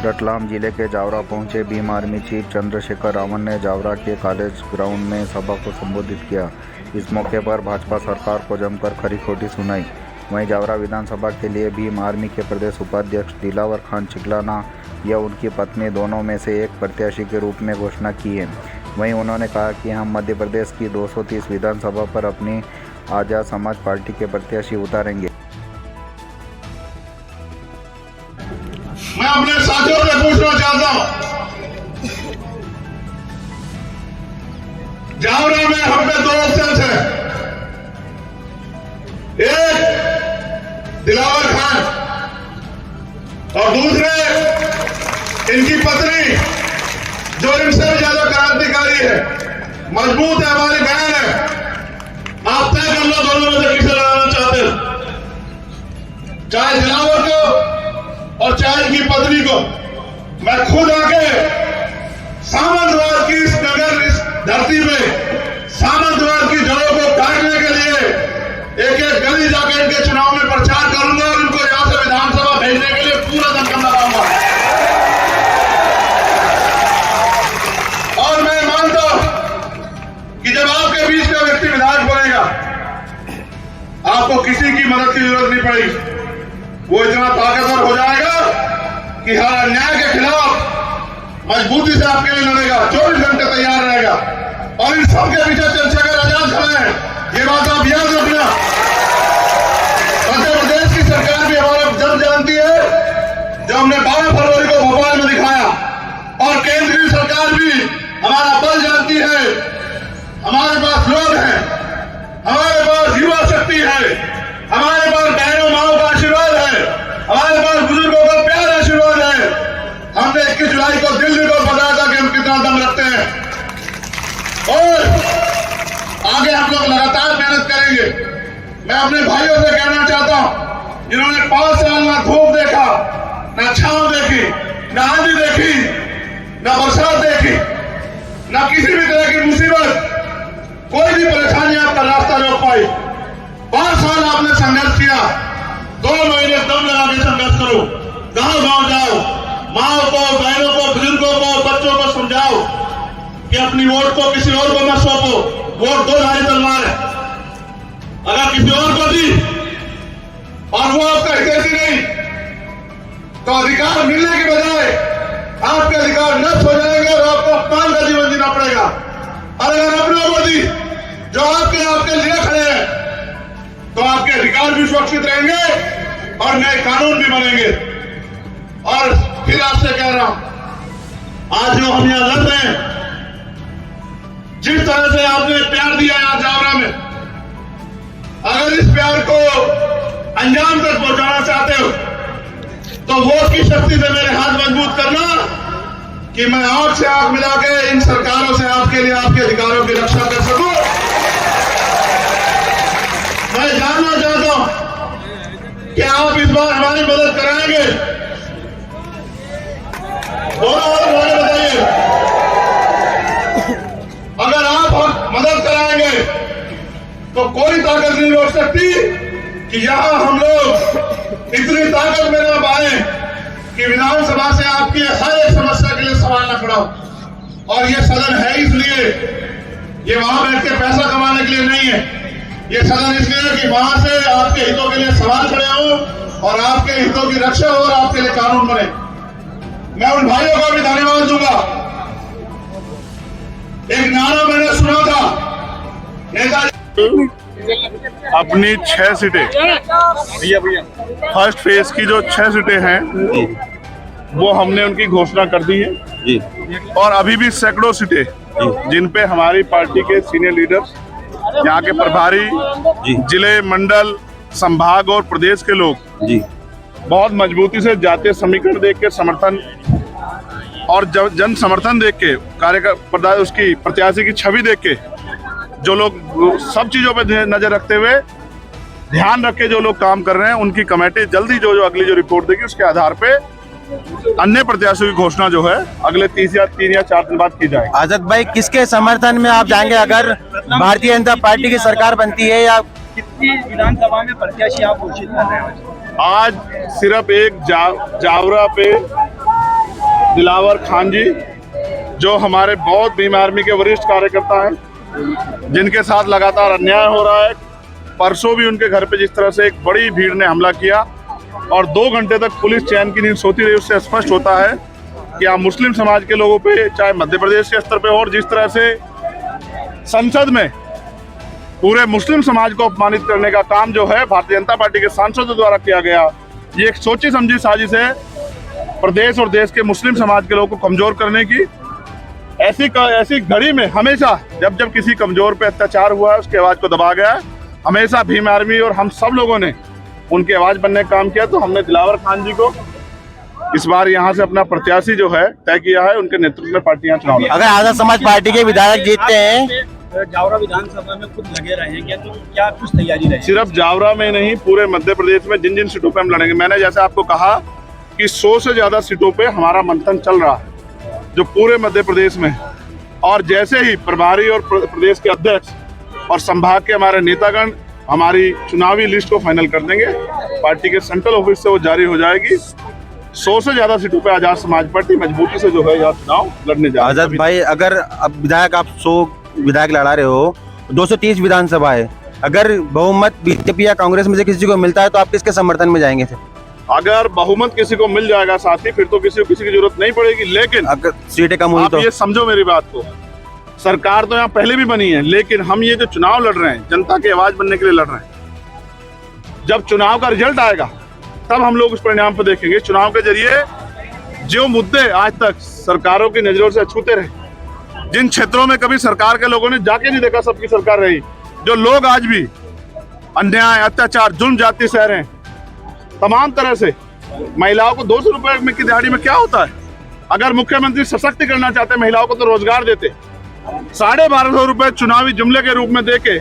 रतलाम जिले के जावरा पहुंचे भीम आर्मी चीफ चंद्रशेखर रावण ने जावरा के कॉलेज ग्राउंड में सभा को संबोधित किया। इस मौके पर भाजपा सरकार को जमकर खरी खोटी सुनाई। वहीं जावरा विधानसभा के लिए भीम आर्मी के प्रदेश उपाध्यक्ष दिलावर खान चिकलाना या उनकी पत्नी दोनों में से एक प्रत्याशी के रूप में घोषणा की है। वहीं उन्होंने कहा कि हम मध्य प्रदेश की 230 विधानसभा पर अपनी आजाद समाज पार्टी के प्रत्याशी उतारेंगे। मैं अपने साथियों से पूछना चाहता हूं, जावरा में हम पे दो ऑप्शन है, एक दिलावर खान और दूसरे इनकी पत्नी जो इनसे भी ज्यादा क्रांतिकारी है, मजबूत है, हमारी बहन है। आप तय कर लो दोनों में से किसे लड़ाना चाहते हो, चाहे दिलावर को और चाहे इनकी पत्नी को। मैं खुद आके सामंतवाद की इस नगर, इस धरती में सामंतवाद की जड़ों को काटने के लिए एक एक गली जाकर इनके चुनाव में प्रचार करूंगा और इनको यहां से विधानसभा भेजने के लिए पूरा दमखम लगाऊंगा। और मैं मानता हूं कि जब आपके बीच का व्यक्ति विधायक बनेगा, आपको किसी की मदद की जरूरत नहीं पड़ेगी। वो इतना ताकतवर हो जाएगा कि हर अन्याय के खिलाफ मजबूती से आपके लिए लड़ेगा, 24 घंटे तैयार रहेगा। और इन सबके पीछे चंद्रशेखर आजाद खड़े हैं, ये बात आप याद रखना। मध्य प्रदेश की सरकार भी हमारा जन जानती है, जो हमने 12 फरवरी को भोपाल में दिखाया, और केंद्रीय सरकार भी हमारा बल जानती है। हमारे पास लोग हैं, हमारे पास युवा शक्ति है, हमारे पास बहनों माओ का आशीर्वाद है, हमारे पास बुजुर्गों का प्यार आशीर्वाद है। हमने 21 जुलाई को दिल्ली को बताया था कि हम कितना दम रखते हैं और आगे हम लोग लगातार मेहनत करेंगे। मैं अपने भाइयों से कहना चाहता हूं, जिन्होंने 5 साल ना धूप देखा, ना छांव देखी, ना आंधी देखी, ना बरसात देखी, ना किसी भी तरह की मुसीबत, कोई भी परेशानी आपका रास्ता रोक पाई। 5 साल आपने संघर्ष किया, 2 महीने दम लगा के संघर्ष करो, गांव गांव जाओ, माओ को, बहनों को, बुजुर्गों को, बच्चों को समझाओ कि अपनी वोट को किसी और को मत सौंपो। वोट 2 धारी तलवार है, अगर किसी और को दी और वो आपका हितैषी नहीं, तो अधिकार मिलने के बजाय आपके अधिकार नष्ट हो जाएंगे और आपको अपमान का जीवन जीना पड़ेगा। और अगर अपनों को दी जो आपके लिए खड़े हैं, तो आपके अधिकार भी सुरक्षित रहेंगे और नए कानून भी बनेंगे। और फिर आपसे कह रहा हूं, आज जो हम यहां लड़ रहे हैं, जिस तरह से आपने प्यार दिया यहां जावरा में, अगर इस प्यार को अंजाम तक पहुंचाना चाहते हो, तो वोट की शक्ति से मेरे हाथ मजबूत करना कि मैं आंख से आंख मिला के इन सरकारों से आपके लिए आपके अधिकारों की रक्षा कर सकूं। मैं जानना चाहता हूं कि आप इस बार हमारी मदद कराएंगे। बताइए, अगर आप मदद कराएंगे तो कोई ताकत नहीं रोक सकती कि यहां हम लोग इतनी ताकत में ना पाए कि विधानसभा से आपकी हर एक समस्या के लिए सवाल न खड़ा हो। और ये सदन है इसलिए, ये वहां बैठ के पैसा कमाने के लिए नहीं है, ये सदन इसलिए कि वहां से आपके हितों के लिए सवाल खड़े हो और आपके हितों की रक्षा हो और आपके लिए कानून बने। मैं उन भाइयों का भी धन्यवाद दूंगा। एक नारा मैंने सुना था, नेताजी अपनी 6 सीटें, फर्स्ट फेज की जो 6 सीटें हैं, वो हमने उनकी घोषणा कर दी है जी। और अभी भी सैकड़ों सीटें जिन पे हमारी पार्टी के सीनियर लीडर्स, यहाँ के प्रभारी जी, जिले, मंडल, संभाग और प्रदेश के लोग जी बहुत मजबूती से जातीय समीकरण देख के समर्थन और जन समर्थन देख के, कार्यकर्ता उसकी प्रत्याशी की छवि देख के, जो लोग सब चीजों पे नजर रखते हुए ध्यान रख के जो लोग काम कर रहे हैं, उनकी कमेटी जल्दी जो अगली जो रिपोर्ट देगी उसके आधार पे अन्य प्रत्याशियों की घोषणा जो है अगले 3 या 4 दिन बाद की जाएगी। आजाद भाई, किसके समर्थन में आप जाएंगे अगर भारतीय जनता पार्टी की सरकार बनती है, या कितनी विधानसभा में प्रत्याशी आप घोषित कर रहे हैं? आज सिर्फ एक जावरा पे दिलावर खान जी, जो हमारे बहुत भीम आर्मी के वरिष्ठ कार्यकर्ता हैं, जिनके साथ लगातार अन्याय हो रहा है। परसों भी उनके घर पे जिस तरह से एक बड़ी भीड़ ने हमला किया और 2 घंटे तक पुलिस चैन की नींद सोती रही, उससे स्पष्ट होता है कि आप मुस्लिम समाज के लोगों पे, चाहे मध्य प्रदेश के स्तर पे, और जिस तरह से संसद में पूरे मुस्लिम समाज को अपमानित करने का काम जो है भारतीय जनता पार्टी के सांसदों द्वारा किया गया, ये एक सोची समझी साजिश है प्रदेश और देश के मुस्लिम समाज के लोगों को कमजोर करने की। ऐसी घड़ी में हमेशा जब किसी कमजोर पे अत्याचार हुआ है, उसकी आवाज को दबा गया है, हमेशा भीम आर्मी और हम सब लोगों ने उनकी आवाज बनने का काम किया। तो हमने दिलावर खान जी को इस बार यहाँ से अपना प्रत्याशी जो है तय किया है, उनके नेतृत्व में पार्टी यहाँ चुनाव। अगर आजाद समाज पार्टी के विधायक जीतते हैं, जावरा विधानसभा में खुद लगे रहेंगे, तो क्या कुछ तैयारी रहेगी? सिर्फ जावरा में नहीं, पूरे मध्य प्रदेश में जिन जिन सीटों पे हम लड़ेंगे, मैंने जैसे आपको कहा कि 100 से ज्यादा सीटों पे हमारा मंथन चल रहा है जो पूरे मध्य प्रदेश में। और जैसे ही प्रभारी और प्रदेश के अध्यक्ष और संभाग के हमारे नेतागण हमारी चुनावी लिस्ट को फाइनल कर देंगे, पार्टी के सेंट्रल ऑफिस से वो जारी हो जाएगी। 100 से ज्यादा सीटों पे आजाद समाज पार्टी मजबूती से जो है यहाँ चुनाव लड़ने जा रही है। आजाद भाई, अगर अब विधायक आप 100 विधायक लड़ा रहे हो, 230 विधानसभा है, अगर बहुमत बीजेपी या कांग्रेस में से किसी को मिलता है तो आप किसके समर्थन में जाएंगे? अगर बहुमत किसी को मिल जाएगा साथी, फिर तो किसी की जरूरत नहीं पड़ेगी। लेकिन अगर सीटें कम हुई आप तो ये समझो मेरी बात को, सरकार तो यहाँ पहले भी बनी है, लेकिन हम ये जो चुनाव लड़ रहे हैं जनता की आवाज बनने के लिए लड़ रहे हैं। जब चुनाव का रिजल्ट आएगा तब हम लोग उस परिणाम पर देखेंगे। चुनाव के जरिए जो मुद्दे आज तक सरकारों की नजरों से अछूते रहे, जिन क्षेत्रों में कभी सरकार के लोगों ने जाके नहीं देखा, सबकी सरकार रही, जो लोग आज भी अन्याय, अत्याचार, जुल्म जाति सह रहे हैं तमाम तरह से। महिलाओं को 200 रुपए में की दिहाड़ी में क्या होता है? अगर मुख्यमंत्री सशक्त करना चाहते महिलाओं को तो रोजगार देते। 1250 रुपए चुनावी जुमले के रूप में देके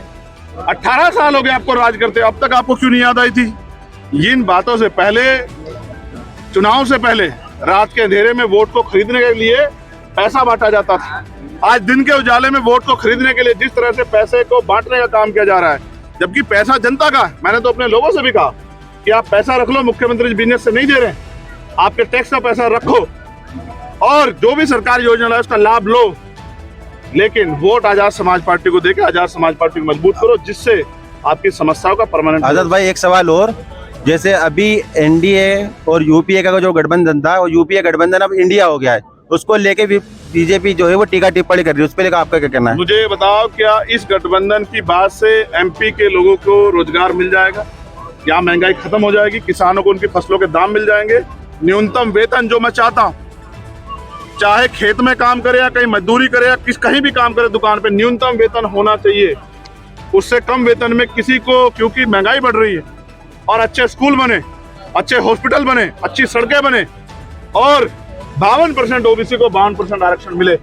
18 साल हो गए आपको राज करते, अब तक आपको क्यों नहीं याद आई थी? इन बातों से पहले, चुनाव से पहले रात के अंधेरे में वोट को खरीदने के लिए पैसा बांटा जाता था। आज दिन के उजाले में वोट को खरीदने के लिए जिस तरह से पैसे को बांटने का काम किया जा रहा है, जबकि पैसा जनता का है। मैंने तो अपने लोगों से भी कहा कि आप पैसा रख लो, मुख्यमंत्री बिजनेस से नहीं दे रहे, आपके टैक्स का पैसा रखो और जो भी सरकारी योजना है उसका लाभ लो, लेकिन वोट आजाद समाज पार्टी को देके आजाद समाज पार्टी को मजबूत करो, जिससे आपकी समस्याओं का परमानेंट। आजाद भाई, एक सवाल और, जैसे अभी एनडीए और यूपीए का जो गठबंधन था, और यूपीए गठबंधन अब इंडिया हो गया है, उसको लेके भी बीजेपी जो है वो टीका टिप्पणी कर रही है, उस पर लेकर आपका क्या कहना है? मुझे बताओ, क्या इस गठबंधन की बात से एमपी के लोगों को रोजगार मिल जाएगा? क्या महंगाई खत्म हो जाएगी? किसानों को उनकी फसलों के दाम मिल जाएंगे? न्यूनतम वेतन जो मैं चाहता हूँ, चाहे खेत में काम करे या कहीं मजदूरी करे या कहीं भी काम करे दुकान पे, न्यूनतम वेतन होना चाहिए। उससे कम वेतन में किसी को, क्योंकि महंगाई बढ़ रही है, और अच्छे स्कूल बने, अच्छे हॉस्पिटल बने, अच्छी सड़कें बने, और 52% ओबीसी को 52% आरक्षण मिले।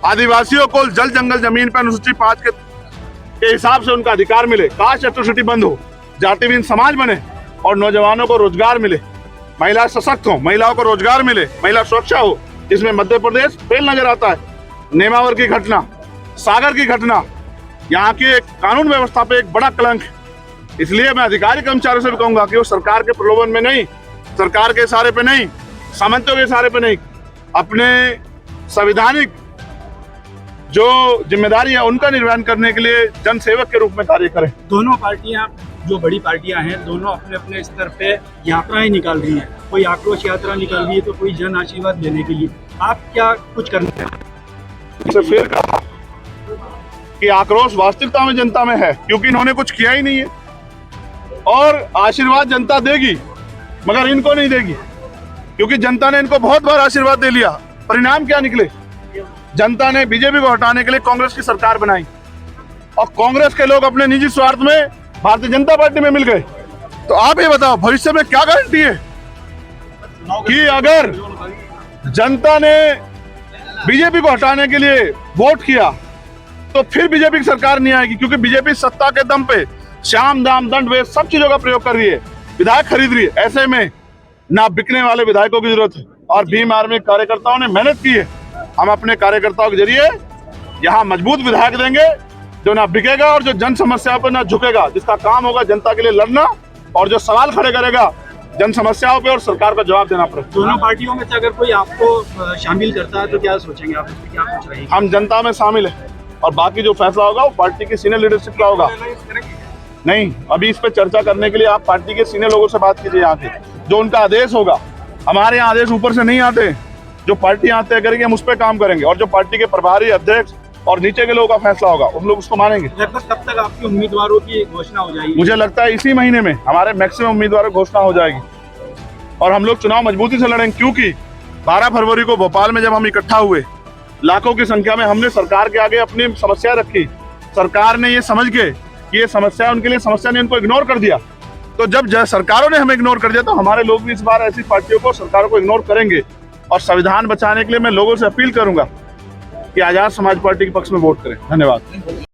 आदिवासियों को जल जंगल जमीन पर अनुसूची 5 के हिसाब से उनका अधिकार मिले। कास्ट एट्रोसिटी बंद हो, जातिहीन समाज बने और नौजवानों को रोजगार मिले। महिला सशक्त हो, महिलाओं को रोजगार मिले, महिला सुरक्षा हो, जिसमें मध्य प्रदेश फेल नजर आता है। नेमावर की घटना, सागर की घटना, यहाँ की कानून व्यवस्था पे एक बड़ा कलंक है। इसलिए मैं अधिकारी कर्मचारियों से भी कहूंगा कि वो सरकार के प्रलोभन में नहीं, सरकार के इशारे पे नहीं, सामंतों के इशारे पे नहीं, अपने संवैधानिक जो जिम्मेदारी है उनका निर्वहन करने के लिए जन सेवक के रूप में कार्य करें। दोनों पार्टियां, जो बड़ी पार्टियां हैं, दोनों अपने अपने स्तर पे यात्राएं निकाल रही हैं। कोई आक्रोश यात्रा निकाल रही है तो कोई जन आशीर्वाद देने के लिए। आप क्या कुछ करना है? फिर कहा कि आक्रोश वास्तविकता में जनता में है, क्योंकि इन्होंने कुछ किया ही नहीं है, और आशीर्वाद जनता देगी मगर इनको नहीं देगी, क्योंकि जनता ने इनको बहुत बार आशीर्वाद दे लिया। परिणाम क्या निकले? जनता ने बीजेपी को हटाने के लिए कांग्रेस की सरकार बनाई, और कांग्रेस के लोग अपने निजी स्वार्थ में भारतीय जनता पार्टी में मिल गए। तो आप ये बताओ, भविष्य में क्या गारंटी है कि अगर जनता ने बीजेपी को हटाने के लिए वोट किया तो फिर बीजेपी की सरकार नहीं आएगी? क्योंकि बीजेपी सत्ता के दम पे श्याम दाम दंड वे सब चीजों का प्रयोग कर रही है, विधायक खरीद रही है। ऐसे में ना बिकने वाले विधायकों की जरूरत है, और भीम आर्मी कार्यकर्ताओं ने मेहनत की है। हम अपने कार्यकर्ताओं के जरिए यहाँ मजबूत विधायक देंगे, जो ना बिकेगा और जो जन समस्या पर ना झुकेगा, जिसका काम होगा जनता के लिए लड़ना, और जो सवाल खड़े करेगा जन समस्याओं पे और सरकार को जवाब देना पड़ेगा। दोनों पार्टियों में से अगर कोई आपको शामिल करता है तो क्या सोचेंगे आप, क्या सोच रहे हैं? हम जनता में शामिल है और बाकी जो फैसला होगा वो पार्टी की सीनियर लीडरशिप का होगा। नहीं, अभी इस पे चर्चा करने के लिए आप पार्टी के सीनियर लोगों से बात कीजिए। यहाँ के जो उनका आदेश होगा, हमारे यहाँ आदेश ऊपर से नहीं आते, जो पार्टी यहाँ तय करेगी हम उस पर काम करेंगे और जो पार्टी के प्रभारी अध्यक्ष और नीचे के लोगों का फैसला होगा उन लोग उसको मानेंगे। लगभग कब तक आपके उम्मीदवारों की घोषणा हो जाएगी? मुझे लगता है इसी महीने में हमारे मैक्सिमम उम्मीदवारों की घोषणा हो जाएगी और हम लोग चुनाव मजबूती से लड़ेंगे, क्योंकि 12 फरवरी को भोपाल में जब हम इकट्ठा हुए लाखों की संख्या में, हमने सरकार के आगे अपनी समस्या रखी। सरकार ने ये समझ के कि ये समस्या उनके लिए समस्या ने उनको इग्नोर कर दिया। तो जब सरकारों ने हमें इग्नोर कर दिया तो हमारे लोग भी इस बार ऐसी पार्टियों को, सरकारों को इग्नोर करेंगे। और संविधान बचाने के लिए मैं लोगों से अपील करूंगा कि आजाद समाज पार्टी के पक्ष में वोट करें। धन्यवाद।